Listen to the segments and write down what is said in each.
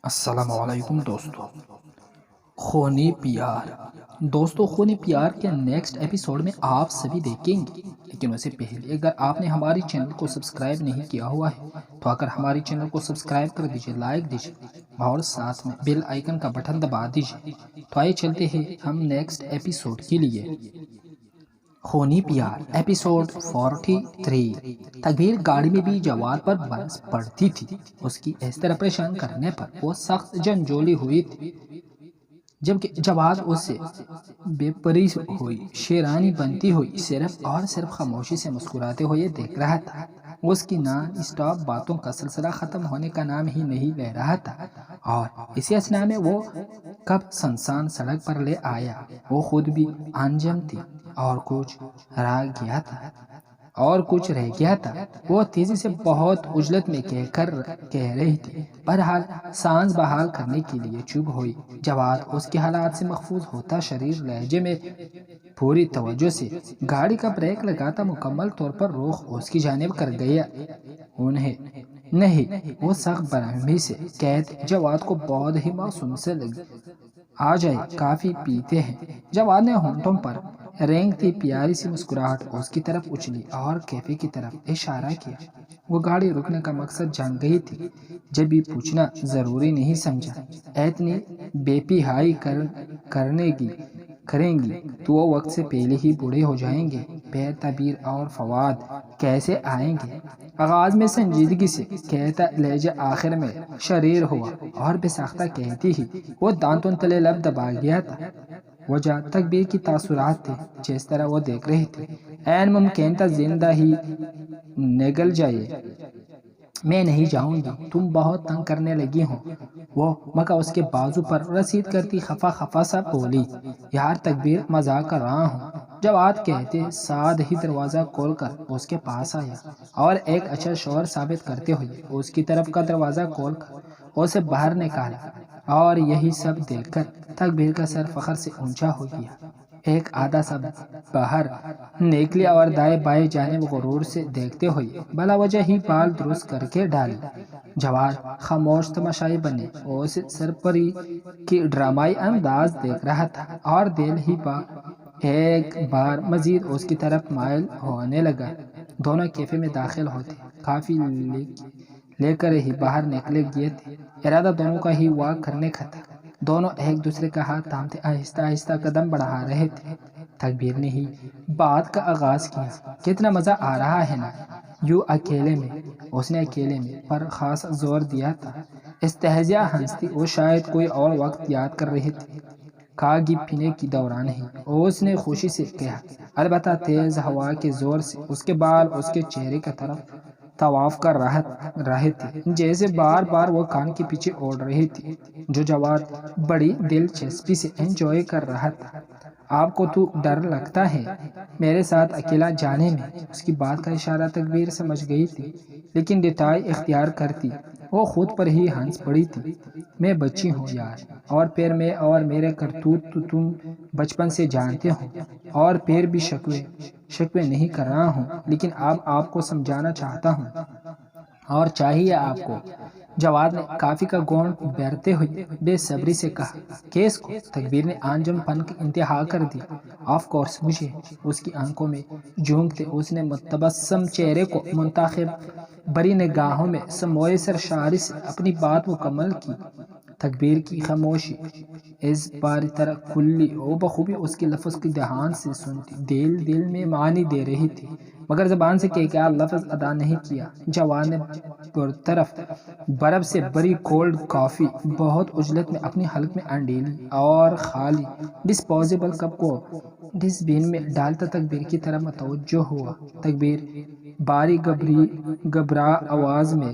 السلام علیکم دوستو۔ خونی پیار خونی پیار کے نیکسٹ ایپیسوڈ میں آپ سبھی دیکھیں گے، لیکن اس سے پہلے اگر آپ نے ہماری چینل کو سبسکرائب نہیں کیا ہوا ہے تو اگر ہماری چینل کو سبسکرائب کر دیجئے، لائک دیجئے اور ساتھ میں بیل آئیکن کا بٹن دبا دیجئے۔ تو آئیے چلتے ہیں ہم نیکسٹ ایپیسوڈ کے لیے۔ خونی پیار ایپیسوڈ 43۔ تقبیر گاڑی میں بھی جواد پر برس پڑتی تھی۔ اس کی اس طرح پریشان کرنے پر وہ سخت جنجولی ہوئی تھی، جبکہ جواد اس سے بے پری ہوئی شیرانی بنتی ہوئی صرف اور صرف خاموشی سے مسکراتے ہوئے دیکھ رہا تھا۔ اس کی نان اسٹاپ باتوں کا سلسلہ ختم ہونے کا نام ہی نہیں لے رہا تھا، اور اسی اثناء میں وہ کب سنسان سڑک پر لے آیا۔ وہ خود بھی انجم تھی اور کچھ رہ گیا تھا۔ وہ تیزی سے بہت عجلت میں کہہ رہی تھی، بہرحال سانس بحال کرنے کے لیے چپ ہوئی۔ جواد اس کے حالات سے محفوظ ہوتا شریر لہجے میں پوری توجہ سے گاڑی کا بریک لگاتا مکمل طور پر رخ اس کی جانب کر گیا۔ نہیں، وہ سخت برہمی سے کہتے جواد کو بہت ہی معصوم سے لگی۔ آ جائے، کافی پیتے ہیں۔ جواد نے ہونٹوں پر رینگتی پیاری سی مسکراہٹ اس کی طرف اچھلی اور کیفے کی طرف اشارہ کیا۔ وہ گاڑی رکنے کا مقصد جان گئی تھی، جب بھی پوچھنا ضروری نہیں سمجھا۔ اتنی بے پہائی کریں گی تو وہ وقت سے پہلے ہی بوڑھے ہو جائیں گے۔ پیر تبیر اور فواد کیسے آئیں گے؟ آغاز میں سنجیدگی سے کہتا لہجہ آخر میں شریر ہوا، اور بے ساختہ کہتی ہی وہ دانتوں تلے لب دبا گیا تھا۔ وجہ تقبیر کی تاثرات تھے، جس طرح وہ دیکھ رہی تھی این ممکن تھا زندہ ہی نگل جائے۔ میں نہیں جاؤں گی، تم بہت تنگ کرنے لگی ہو۔ وہ مکہ اس کے بازو پر رسید کرتی خفا خفا سا بولی، یار تقبیر، مذاق کر رہا ہوں۔ جواد کہتے ساتھ ہی دروازہ کھول کر اس کے پاس آیا اور ایک اچھا شوہر ثابت کرتے ہوئے اس کی طرف کا دروازہ کھول کر اسے باہر نکالا، اور یہی سب دیکھ کر تقبیر کا سر فخر سے اونچا ہو گیا۔ ایک آدھا سا باہر نکلیا اور دائیں بائیں جانب غرور سے دیکھتے ہوئے بلا وجہ ہی بال درست کر کے ڈالے۔ جواد خاموش تماشائی بنے اس سرپری کی ڈرامائی انداز دیکھ رہا تھا، اور دل ہی ایک بار مزید اس کی طرف مائل ہونے لگا۔ دونوں کیفے میں داخل ہوتے کافی لے کر ہی باہر نکلے گئے تھے۔ ارادہ دونوں کا ہی واک کرنے کا تھا۔ دونوں ایک دوسرے کا ہاتھ تھامتے آہستہ آہستہ قدم بڑھا رہے تھے۔ تقبیر نے ہی بات کا آغاز کیا، کتنا مزہ آ رہا ہے نا، یوں اکیلے میں۔ اس نے اکیلے میں پر خاص زور دیا تھا۔ استہزاء ہنستی وہ شاید کوئی اور وقت یاد کر رہی تھی، کاگی پینے کی دوران ہی۔ اس نے خوشی سے کہا، البتہ تیز ہوا کے زور سے اس کے بال اس کے چہرے کی طرف طواف کر رہے تھے، جیسے بار بار وہ کان کے پیچھے اوڑ رہی تھی، جو جواد بڑی دلچسپی سے انجوائے کر رہا تھا۔ آپ کو تو ڈر لگتا ہے میرے ساتھ اکیلا جانے میں؟ اس کی بات کا اشارہ تقبیر سمجھ گئی تھی، لیکن ڈٹائی اختیار کرتی وہ خود پر ہی ہنس پڑی تھی۔ میں بچی ہوں یار، اور پھر میں اور میرے کرتوت تو تم بچپن سے جانتے ہو، اور پھر بھی شکوے نہیں کر رہا ہوں، لیکن اب آپ کو سمجھانا چاہتا ہوں، اور چاہیے آپ کو۔ جواد نے کافی کا گھونٹ بھرتے ہوئے بے صبری سے کہا، کیس کو؟ تقبیر نے انجم پن کی انتہا کر دی۔ آف کورس مجھے۔ اس کی آنکھوں میں جھونکتے اس نے متبسم چہرے کو منتخب بری نگاہوں میں سموئے سرشاری سے اپنی بات مکمل کی۔ تقبیر کی خاموشی اس بار طرح کھلی و بخوبی اس کے لفظ کی دہان سے سنتی دل میں معنی دے رہی تھی، مگر زبان سے کیا لفظ ادا نہیں کیا۔ جواد نے برطرف برف سے بری کولڈ کافی بہت عجلت میں اپنی حلق میں انڈیلی اور خالی ڈسپوزیبل کپ کو ڈسٹ بین میں ڈالتا تقبیر کی طرف متوجہ ہوا۔ تقبیر باری گھبرا آواز میں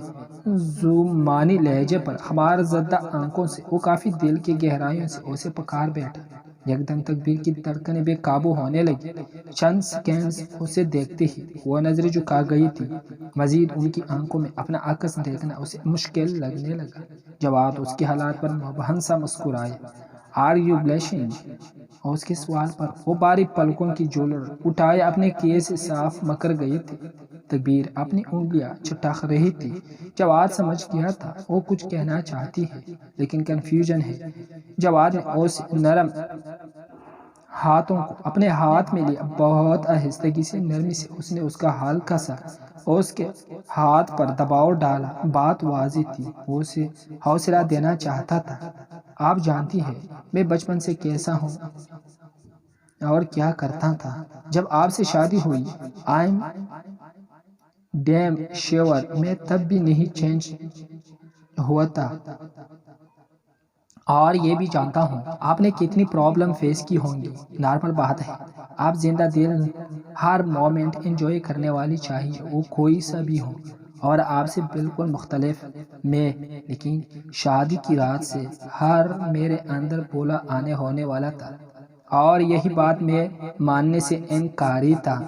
زمانی لہجے پر خمار زدہ آنکھوں سے وہ کافی دل کی گہرائیوں سے اسے پکار بیٹھا۔ یکدم تقبیر کی دھڑکنیں بے قابو ہونے لگی۔ چند سیکنڈز اسے دیکھتے ہی وہ نظریں جھکا گئی تھی، مزید ان کی آنکھوں میں اپنا عکس دیکھنا اسے مشکل لگنے لگا۔ جواد اس کے حالات پر مبہم سا مسکرایا، آر یو بلیشنگ؟ اور اس کے سوال پر وہ باریک پلکوں کی جولر اٹھائے اپنے کیے سے صاف مکر گئے تھے۔ تکبیر اپنی انگلیاں چٹاخ رہی تھی۔ جواد سمجھ گیا تھا وہ کچھ کہنا چاہتی ہے لیکن کنفیوژن ہے۔ جواد نے اس نرم ہاتھوں کو اپنے ہاتھ میں لیا، بہت آہستگی سے، نرمی سے اس نے اس کا ہلکا سا اس کے ہاتھ پر دباؤ ڈالا۔ بات واضح تھی، وہ اسے حوصلہ دینا چاہتا تھا۔ آپ جانتی ہیں میں بچپن سے کیسا ہوں اور کیا کرتا تھا جب آپ سے شادی ہوئی۔ آئی ایم ڈیم شیور میں تب بھی نہیں چینج ہوا تھا، اور یہ بھی جانتا ہوں آپ نے کتنی پرابلم فیس کی ہوں گی۔ نارمل بات ہے، آپ زندہ دل ہر مومنٹ انجوائے کرنے والی چاہیے، وہ کوئی سا بھی ہو، اور آپ سے بالکل مختلف میں۔ لیکن شادی کی رات سے ہر میرے اندر بولا آنے ہونے والا تھا، اور یہی بات میں ماننے سے انکاری تھا۔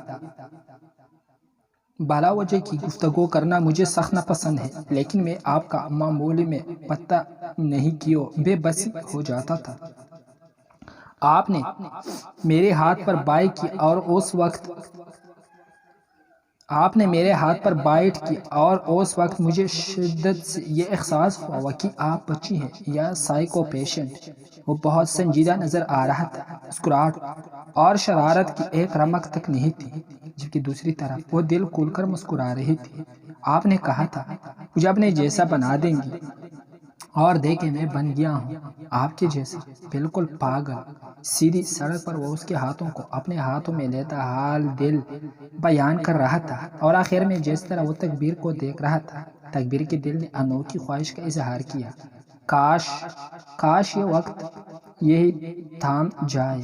بلا وجہ کی گفتگو کرنا مجھے سخت ناپسند ہے، لیکن میں آپ کا معمولی میں پتہ نہیں کیوں بے بسی ہو جاتا تھا۔ آپ نے میرے ہاتھ پر بائٹ کی اور اس وقت مجھے شدت سے یہ احساس ہوا کہ آپ بچی ہیں یا سائیکو پیشنٹ۔ وہ بہت سنجیدہ نظر آ رہا تھا، مسکراہٹ اور شرارت کی ایک رمق تک نہیں تھی، جبکہ دوسری طرف وہ دل کھول کر مسکرا رہی تھی۔ آپ نے کہا تھا مجھے اپنے جیسا بنا دیں گی، اور دیکھیں میں بن گیا ہوں آپ کے جیسا، بالکل پاگل۔ سیدھی سڑک پر وہ اس کے ہاتھوں کو اپنے ہاتھوں میں لیتا حال دل بیان کر رہا تھا، اور آخر میں جس طرح وہ تکبیر کو دیکھ رہا تھا، تکبیر کے دل نے انوکھی خواہش کا اظہار کیا، کاش یہ وقت یہی تھام جائے۔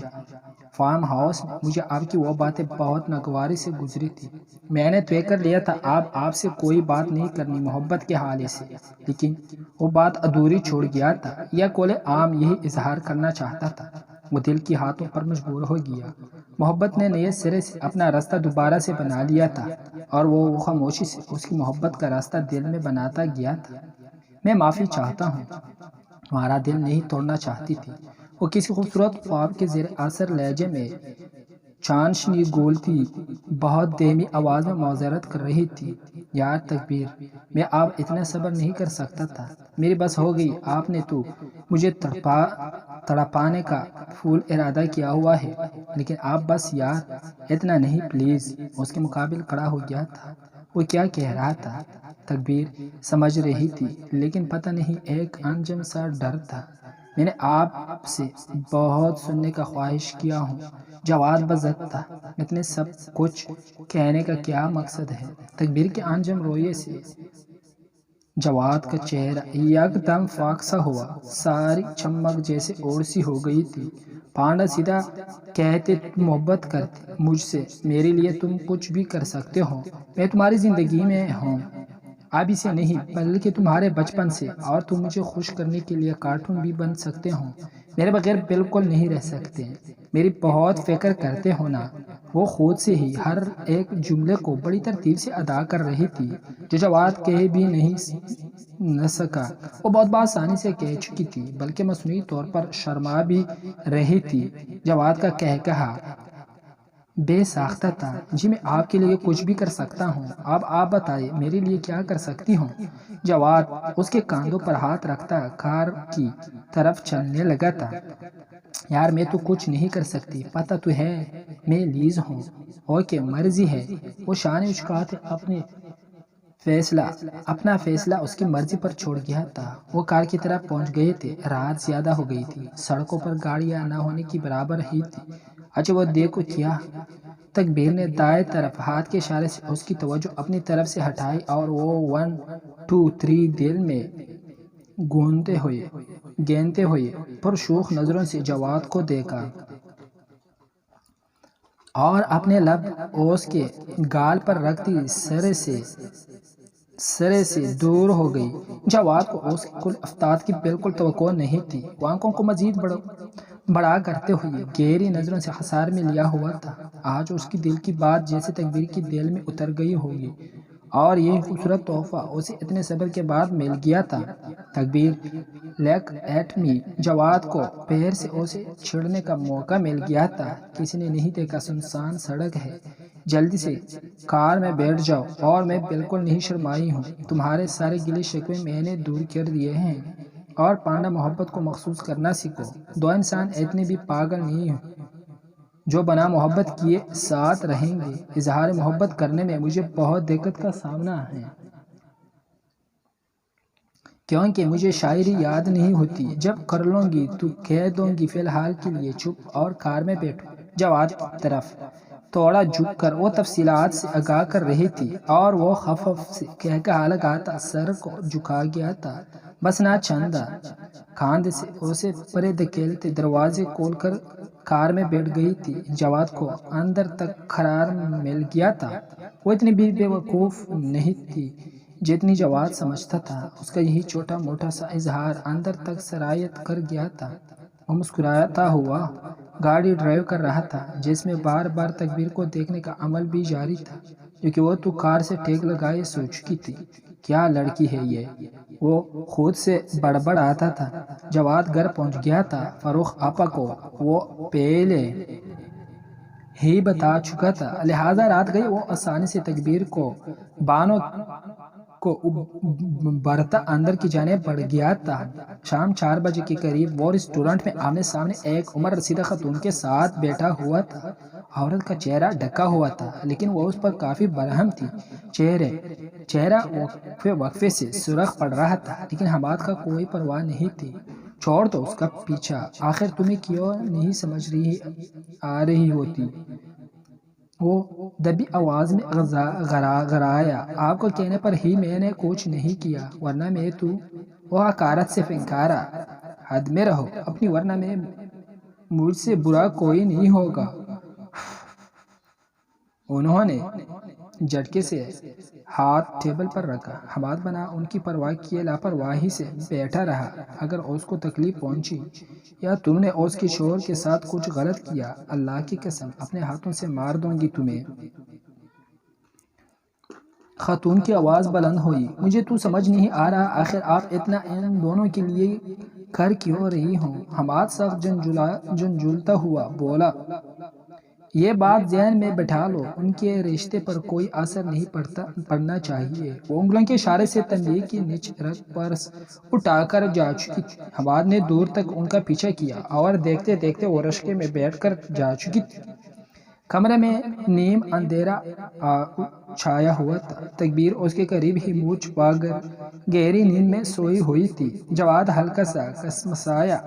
فارم ہاؤس میں مجھے آپ کی وہ باتیں بہت ناگواری سے گزری تھی۔ میں نے طے کر لیا تھا آپ سے کوئی بات نہیں کرنی محبت کے حوالے سے، لیکن وہ بات ادھوری چھوڑ گیا تھا، یا کھلے عام یہی اظہار کرنا چاہتا تھا۔ وہ دل کی ہاتھوں پر مجبور ہو گیا۔ محبت نے نئے سرے سے اپنا راستہ دوبارہ سے بنا لیا تھا، اور وہ خاموشی سے اس کی محبت کا راستہ دل میں بناتا گیا تھا۔ میں معافی چاہتا ہوں، تمہارا دل نہیں توڑنا چاہتی تھی۔ وہ کسی خوبصورت خواب کے زیر اثر لہجے میں چاشنی گھولتی بہت دھیمی آواز میں معذرت کر رہی تھی۔ یار تکبیر، میں اب اتنا صبر نہیں کر سکتا تھا، میری بس ہو گئی۔ آپ نے تو مجھے تڑپانے کا پھول ارادہ کیا ہوا ہے، لیکن آپ بس یار اتنا نہیں پلیز۔ اس کے مقابل کھڑا ہو گیا تھا۔ وہ کیا کہہ رہا تھا؟ تکبیر سمجھ رہی تھی، لیکن پتہ نہیں ایک انجم سا ڈر تھا۔ میں نے آپ سے بہت سننے کا خواہش کیا ہوں۔ جواد بزد تھا، اتنے سب کچھ کہنے کا کیا مقصد ہے؟ تکبیر کے انجم رویے سے جواد کا چہرہ یک دم فاق سا ہوا، ساری چمک جیسے اور سی ہو گئی تھی۔ پانڈا سیدھا کہتے محبت کرتے مجھ سے، میرے لیے تم کچھ بھی کر سکتے ہو، میں تمہاری زندگی میں ہوں، ابھی سے نہیں بلکہ تمہارے بچپن سے، اور تم مجھے خوش کرنے کے لیے کارٹون بھی بن سکتے ہو، میرے بغیر بالکل نہیں رہ سکتے، میری بہت فکر کرتے ہو نا۔ وہ خود سے ہی ہر ایک جملے کو بڑی ترتیب سے ادا کر رہی تھی، جو جواد کہہ بھی نہیں نہ سکا۔ وہ بہت بآسانی سے کہہ چکی تھی، بلکہ مصنوعی طور پر شرما بھی رہی تھی۔ جواد کا کہا بے ساختہ تھا، جی میں آپ کے لیے کچھ بھی کر سکتا ہوں، اب آپ بتائیں میرے لیے کیا کر سکتی ہوں؟ جواد اس کے کاندھوں پر ہاتھ رکھتا کار کی طرف چلنے لگا تھا۔ یار میں تو کچھ نہیں کر سکتی، پتہ تو ہے میں لیز ہوں۔ اوکے مرضی ہے۔ وہ شانے اچکاتے اپنا فیصلہ اس کی مرضی پر چھوڑ گیا تھا۔ وہ کار کی طرف پہنچ گئے تھے، رات زیادہ ہو گئی تھی، سڑکوں پر گاڑیاں نہ ہونے کی برابر ہی تھی۔ اچھا وہ دیکھو کیا؟ تکبیر نے دائیں طرف ہاتھ کے اشارے سے اس کی توجہ اپنی طرف سے ہٹائی، اور وہ 1 2 3 دل میں گنتے ہوئے پرشوخ نظروں سے جواد کو دیکھا، اور اپنے لب اس کے گال پر رکھتی سرے سے دور ہو گئی۔ جواد کو اس کی کل افتاد کی بالکل توقع نہیں تھی۔ وہ آنکھوں کو مزید بڑا کرتے ہوئے گہری نظروں سے حصار میں لیا ہوا تھا۔ آج اس کی دل کی بات جیسے تکبیر کی دل میں اتر گئی ہوگی۔ اور یہ خوبصورت تحفہ اسے اتنے صبر کے بعد مل گیا تھا۔ تکبیر لیک ایٹ می، جواد کو پیر سے اسے چھڑنے کا موقع مل گیا تھا۔ کسی نے نہیں دیکھا، سنسان سڑک ہے، جلدی سے کار میں بیٹھ جاؤ، اور میں بالکل نہیں شرمائی ہوں، تمہارے سارے گلے شکوے میں نے دور کر دیے ہیں۔ اور پانڈا، محبت کو محسوس کرنا سیکھو، دو انسان اتنے بھی پاگل نہیں ہیں جو بنا محبت کیے ساتھ رہیں گے۔ اظہار محبت کرنے میں مجھے بہت دقت کا سامنا ہے، کیونکہ مجھے شاعری یاد نہیں ہوتی، جب کر لوں گی تو کہہ دوں گی، فی الحال کے لیے چپ اور کار میں بیٹھو۔ جواد کی طرف تھوڑا جھک کر وہ تفصیلات سے آگاہ کر رہی تھی، اور وہ خفف سے کہا لگاتا سر کو جھکا گیا تھا، بس نہ چندہ کاندھے سے اسے پرے دھکیلتے دروازے کھول کر کار میں بیٹھ گئی تھی۔ جواد کو اندر تک قرار مل گیا تھا، وہ اتنی بھی بے وقوف نہیں تھی جتنی جواد سمجھتا تھا۔ اس کا یہی چھوٹا موٹا سا اظہار اندر تک سرایت کر گیا تھا۔ وہ مسکراتا ہوا گاڑی ڈرائیو کر رہا تھا، جس میں بار بار تکبیر کو دیکھنے کا عمل بھی جاری تھا، کیونکہ وہ تو کار سے ٹیک لگائے سو چکی تھی۔ کیا لڑکی ہے یہ، وہ خود سے بڑبڑ آتا تھا۔ جواد گھر پہنچ گیا تھا، فروخ آپا کو وہ پہلے ہی بتا چکا تھا، لہٰذا رات گئی وہ آسانی سے تکبیر کو بانوں کو برتا اندر کی جانب بڑھ گیا تھا۔ شام 4 بجے کے قریب وہ ریسٹورنٹ میں آمنے سامنے ایک عمر رسیدہ خاتون کے ساتھ بیٹھا ہوا تھا۔ عورت کا چہرہ ڈھکا ہوا تھا، لیکن وہ اس پر کافی برہم تھی۔ چہرہ وقفے وقفے سے سرخ پڑ رہا تھا، لیکن حماد کا کوئی پرواہ نہیں تھی۔ چھوڑ دو اس کا پیچھا، آخر تمہیں کیوں نہیں سمجھ آ رہی ہوتی، وہ دبی آواز میں غرایا۔ آپ کو کہنے پر ہی میں نے کچھ نہیں کیا، ورنہ میں تو، وہ حقارت سے پھنکارا، حد میں رہو اپنی، ورنہ میں مجھ سے برا کوئی نہیں ہوگا۔ انہوں نے جھٹکے سے ہاتھ ٹیبل پر رکھا۔ حماد بنا ان کی پرواہ کیے لاپرواہی سے بیٹھا رہا۔ اگر اس کو تکلیف پہنچی یا تم نے اس کے شوہر کے ساتھ کچھ غلط کیا، اللہ کی قسم اپنے ہاتھوں سے مار دوں گی تمہیں۔ خاتون کی آواز بلند ہوئی۔ مجھے تو سمجھ نہیں آ رہا، آخر آپ اتنا ان دونوں کے لیے کر کیوں رہی ہوں؟ حماد سخت جھنجھوڑتا ہوا بولا، یہ بات ذہن میں بٹھا لو، ان کے رشتے پر کوئی اثر نہیں پڑنا چاہیے۔ وہ انگلیوں کے اشارے سے تنبیہ کی نچ رکھ پرس اٹھا کر جا چکی تھی۔ حماد نے دور تک ان کا پیچھا کیا، اور دیکھتے دیکھتے وہ رشکے میں بیٹھ کر جا چکی تھی۔ کمرے میں نیم اندھیرا چھایا ہوا تھا۔ تکبیر اس کے قریب ہی منہ چھپا کر گہری نیند میں سوئی ہوئی تھی۔ جواد ہلکا سا کسمسایا،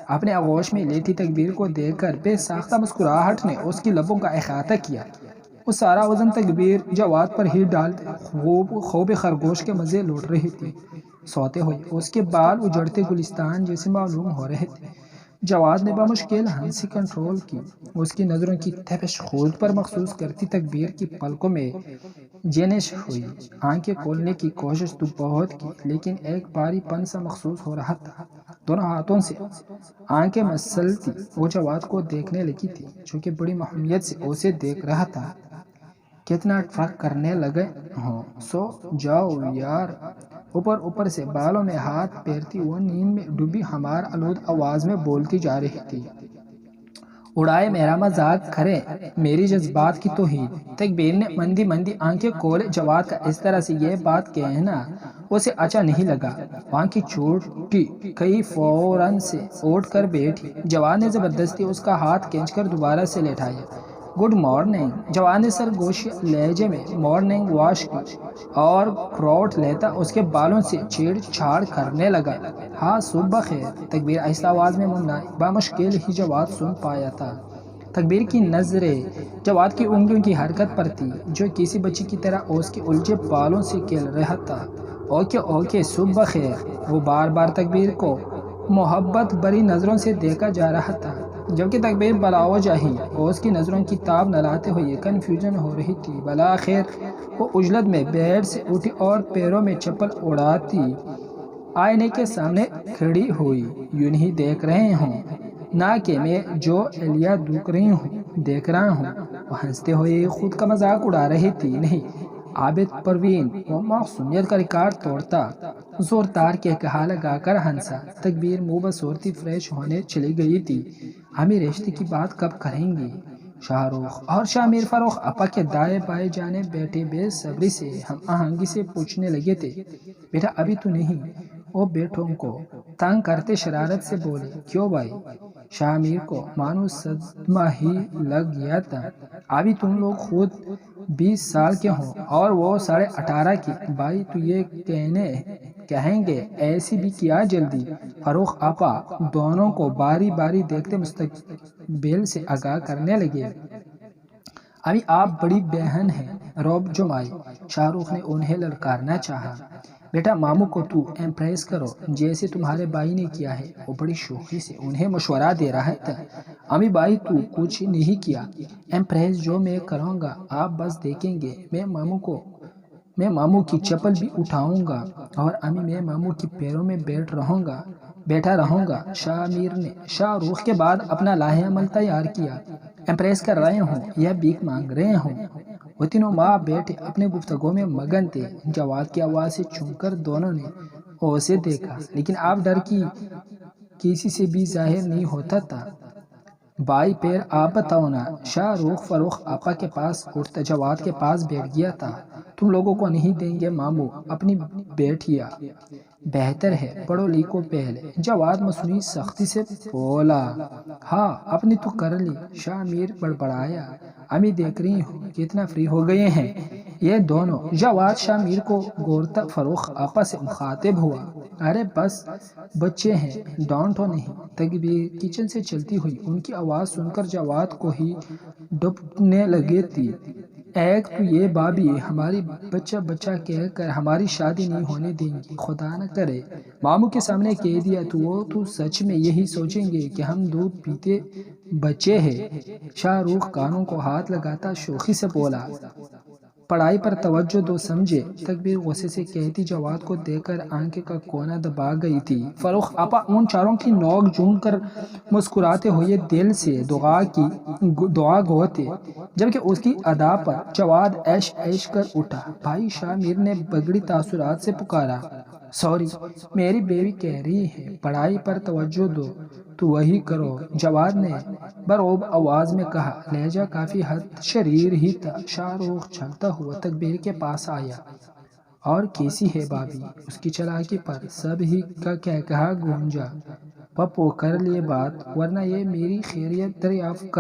اپنے آغوش میں لیٹی تکبیر کو دیکھ کر بے ساختہ مسکراہٹ نے اس کی لبوں کا احاطہ کیا۔ وہ سارا وزن تکبیر جواد پر ہی ڈالتے خوب خرگوش کے مزے لوٹ رہی تھی۔ سوتے ہوئے اس کے بال اجڑتے گلستان جیسے معلوم ہو رہے تھے۔ جواد نے بمشکل ہنسی کنٹرول کی۔ اس کی نظروں کی تپش خود پر محسوس کرتی تکبیر کی پلکوں میں جنش ہوئی۔ آنکھیں کھولنے کی کوشش تو بہت کی، لیکن ایک بھاری پن سا محسوس ہو رہا تھا۔ دونوں ہاتھوں سے آنکھیں مسلتی وہ جواد کو دیکھنے لگی تھی، جو کہ بڑی محمیت سے اسے دیکھ رہا تھا۔ کتنا ٹرک کرنے لگے ہو، سو جاؤ یار، اوپر سے بالوں میں ہاتھ پھیرتی وہ نیند میں ڈوبی ہمار آلود آواز میں بولتی جا رہی تھی، اڑائے میرا مذاق کرے میری جذبات کی توہین۔ تکبیر نے مندی مندی آنکھیں کھولے۔ جواد کا اس طرح سے یہ بات کہنا اسے اچھا نہیں لگا۔ وہاں کی چھوٹی کئی فوراً سے اٹھ کر بیٹھی۔ جواد نے زبردستی اس کا ہاتھ کھینچ کر دوبارہ سے لیٹایا۔ گڈ مارننگ، جواد نے سرگوشیہ لہجے میں مارننگ واش کی، اور کروٹ لیتا اس کے بالوں سے چھیڑ چھاڑ کرنے لگا۔ ہاں صبح بخیر، تکبیر آہستہ آواز میں ممنائی بامشکل ہی جواد سن پایا تھا۔ تکبیر کی نظریں جواد کی انگلیوں کی حرکت پر تھی، جو کسی بچے کی طرح اس کے الجھے بالوں سے کھیل رہا تھا۔ اوکے صبح بخیر۔ وہ بار بار تکبیر کو محبت بھری نظروں سے دیکھا جا رہا تھا، جبکہ تکبیر بلاوجہ ہی اس کی نظروں کی تاب نہ لاتے ہوئے کنفیوژن ہو رہی تھی۔ بالآخر وہ عجلت میں بیڈ سے اٹھی اور پیروں میں چپل اڑاتی آئینے کے سامنے کھڑی ہوئی۔ یوں نہیں دیکھ رہے ہوں نہ کہ میں جو ایلیاں دیکھ رہا ہوں۔ وہ ہنستے ہوئے خود کا مذاق اڑا رہی تھی۔ نہیں، عابد پروین وہ معصومیت کا ریکارڈ توڑتا زوردار کے کہا لگا کر ہنسا۔ تکبیر منہ بصورتی فریش ہونے چلی گئی تھی۔ ہمیں رشتے کی بات کب کریں گے؟ شاہ رخ اور شاہ میر فاروق آپا کے دائیں بائیں جانب بیٹھے بے صبری سے ہم آہنگی سے پوچھنے لگے تھے۔ بیٹا ابھی تو نہیں، وہ بیٹوں کو تنگ کرتے شرارت سے بولے۔ کیوں بھائی؟ شاہ میر کو مانو صدمہ ہی لگ گیا تھا۔ ابھی تم لوگ خود 20 سال کے ہوں اور وہ 18.5 کی۔ بھائی تو یہ کہیں گے ایسی بھی کیا جلدی؟ فاروق آپا دونوں کو باری باری دیکھتے مستقبل سے آگاہ کرنے لگے۔ ابھی آپ بڑی بہن ہیں، روب جمائی۔ شاہ رخ نے انہیں للکارنا چاہا۔ بیٹا ماموں کو تو امپریس کرو جیسے تمہارے بھائی نے کیا ہے۔ وہ بڑی شوخی سے انہیں مشورہ دے رہا تھا۔ امی بھائی تو کچھ نہیں کیا، امپریس جو میں کروں گا آپ بس دیکھیں گے۔ میں ماموں کی چپل بھی اٹھاؤں گا اور امی میں ماموں کے پیروں میں بیٹھا رہوں گا۔ شاہ میر نے شاہ رخ کے بعد اپنا لاہ عمل تیار کیا۔ امپریس کر رہے ہوں یا بھیک مانگ رہے ہوں، وہ تینوں ماں بیٹے اپنے گفتگو میں مگن تھے۔ جواد کی آواز سے چونک کر دونوں نے اسے دیکھا، لیکن اب ڈر کی کسی سے بھی ظاہر نہیں ہوتا تھا۔ بھائی پیر آپ بتاؤ نا۔ شاہ رخ فاروق آپا کے پاس اٹھتا جواد کے پاس بیٹھ گیا تھا۔ تم لوگوں کو نہیں دیں گے ماموں اپنی بیٹیاں؟ بہتر ہے پڑھو لکھو پہلے۔ جواد مصنوعی سختی سے بولا۔ ہاں اپنی تو کر لی۔ شاہ میر بڑبڑایا۔ امی دیکھ رہی ہوں کتنا فری ہو گئے ہیں یہ دونوں۔ جواد شاہ میر کو گورتا فاروق آپا سے مخاطب ہوا۔ ارے بس بچے ہیں، ڈانٹو نہیں۔ تکبیر کچن سے چلتی ہوئی ان کی آواز سن کر جواد کو ہی ڈپٹنے لگی تھی۔ ایک تو یہ بھابھی ہماری بچہ کہہ کر ہماری شادی نہیں ہونے دیں گی، خدا نہ کرے ماموں کے سامنے کہہ دیا تو وہ تو سچ میں یہی سوچیں گے کہ ہم دودھ پیتے بچے ہیں۔ شاہ رخ کانوں کو ہاتھ لگاتا شوخی سے بولا۔ پڑھائی پر توجہ دو سمجھے۔ تکبیر غصے سے کہتی جواد کو دیکھ کر آنکھ کا کونا دبا گئی تھی۔ فاروق آپا ان چاروں کی نوک جھونک کر مسکراتے ہوئے دل سے دعا گو تھے، جبکہ اس کی ادا پر جواد ایش کر اٹھا۔ بھائی شاہ میر نے بگڑی تاثرات سے پکارا۔ سوری میری بیوی کہہ رہی ہے پڑھائی پر توجہ دو تو وہی کرو، جواد نے برعب آواز میں کہا۔ لہجہ کافی حد شریر ہی تھا۔ شاہ رخ جھنکتا ہوا تکبیر کے پاس آیا۔ اور کیسی ہے بھابھی؟ اس کی چالاکی پر سب ہی کا کہا گونجا۔ پپو کر لیے بات ورنہ یہ میری خیریت دریافت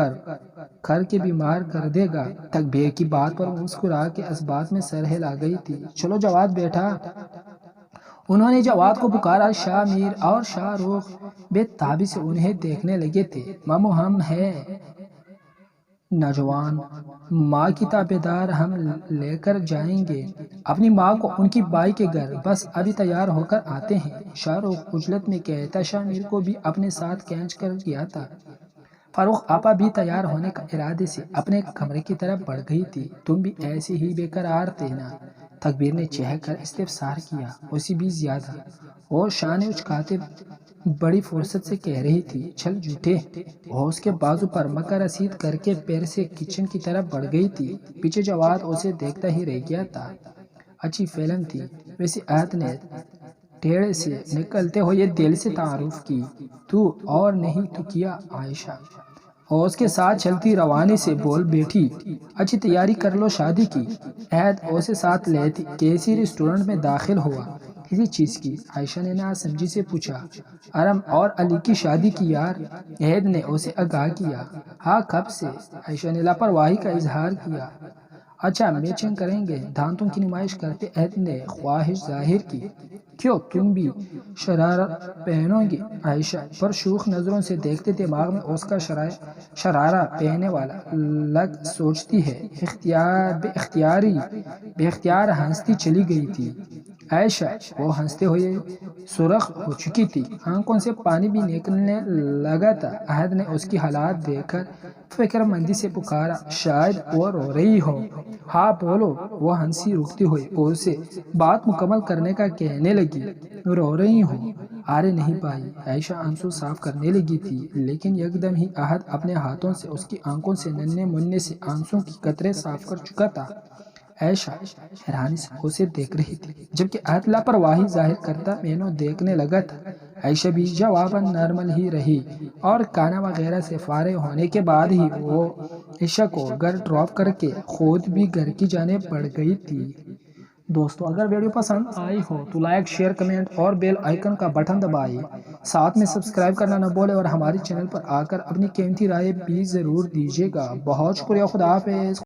کر کے بیمار کر دے گا۔ تکبیر کی بات پر مسکرا کے اس بات میں سر ہلا گئی تھی۔ چلو جواد بیٹا۔ انہوں نے جواد کو پکارا۔ شاہ میر اور شاہ رخ بے تابی سے انہیں دیکھنے لگے تھے۔ ماموں ہم ہیں نوجوان، ماں کی تابعدار، ہم لے کر جائیں گے اپنی ماں کو ان کی بائی کے گھر، بس ابھی تیار ہو کر آتے ہیں۔ شاہ رخ عجلت میں کہتا شاہ میر کو بھی اپنے ساتھ کھینچ کر گیا تھا۔ فاروق آپا بھی تیار ہونے کا ارادے سے اپنے کمرے کی طرف بڑھ گئی تھی۔ تم بھی ایسے ہی بے قرار تھے نا؟ تکبیر نے چہک کر استفسار کیا۔ اسی بھی زیادہ، وہ شانے اچکاتے بڑی فرصت سے کہہ رہی تھی۔ چل جھوٹے۔ وہ اس کے بازو پر مکہ رسید کر کے پیر سے کچن کی طرف بڑھ گئی تھی۔ پیچھے جواد اسے دیکھتا ہی رہ گیا تھا۔ اچھی فلم تھی ویسے، عہد نے ٹیڑے سے نکلتے ہوئے دل سے تعارف کی۔ تو اور نہیں تو کیا عائشہ؟ اور اس کے ساتھ چلتی روانی سے بول بیٹھی۔ اچھی تیاری کر لو شادی کی۔ عہد اسے ساتھ لیتی کیسی ریسٹورنٹ میں داخل ہوا۔ کسی چیز کی؟ عائشہ نے ناسمجھی سے پوچھا۔ ارم اور علی کی شادی کی یار، عہد نے اسے آگاہ کیا۔ ہاں کب سے؟ عائشہ نے لاپرواہی کا اظہار کیا۔ اچھا میچنگ کریں گے؟ دانتوں کی نمائش کرتے عہد نے خواہش ظاہر کی۔ کیوں تم بھی شرارہ پہنو گی؟ عائشہ پر شوخ نظروں سے دیکھتے دماغ میں اس کا شرارہ پہننے والا لگ سوچتی ہے۔ بے اختیار ہنستی چلی گئی تھی عائشہ۔ وہ ہنستے ہوئے سرخ ہو چکی تھی، آنکھوں سے پانی بھی نکلنے لگا تھا۔ عہد نے اس کی حالت دیکھ کر فکر مندی سے پکارا۔ شاید وہ رو رہی ہو۔ ہاں بولو۔ وہ ہنسی روکتے ہوئے اسے بات مکمل کرنے کا کہنے لگی۔ رو رہی ہوں؟ ارے نہیں بھائی۔ عائشہ آنسو صاف کرنے لگی تھی، لیکن یکدم ہی عہد اپنے ہاتھوں سے اس کی آنکھوں سے ننھے منھے سے آنسوں کی قطرے صاف کر چکا تھا۔ عائشہ حیرانی سے اسے دیکھ رہی تھی، جبکہ عہد لاپرواہی ظاہر کرتا مینو دیکھنے لگا تھا۔ عائشہ بھی جواباً نارمل ہی رہی اور کھانا وغیرہ سے فارغ ہونے کے بعد ہی وہ عائشہ کو گھر ڈراپ کر کے خود بھی گھر کی جانب بڑھ گئی تھی۔ دوستو اگر ویڈیو پسند آئی ہو تو لائک، شیئر، کمنٹ اور بیل آئیکن کا بٹن دبائیے، ساتھ میں سبسکرائب کرنا نہ بھولے اور ہماری چینل پر آ کر اپنی قیمتی رائے بھی ضرور دیجیے گا۔ بہت شکریہ، خدا حافظ۔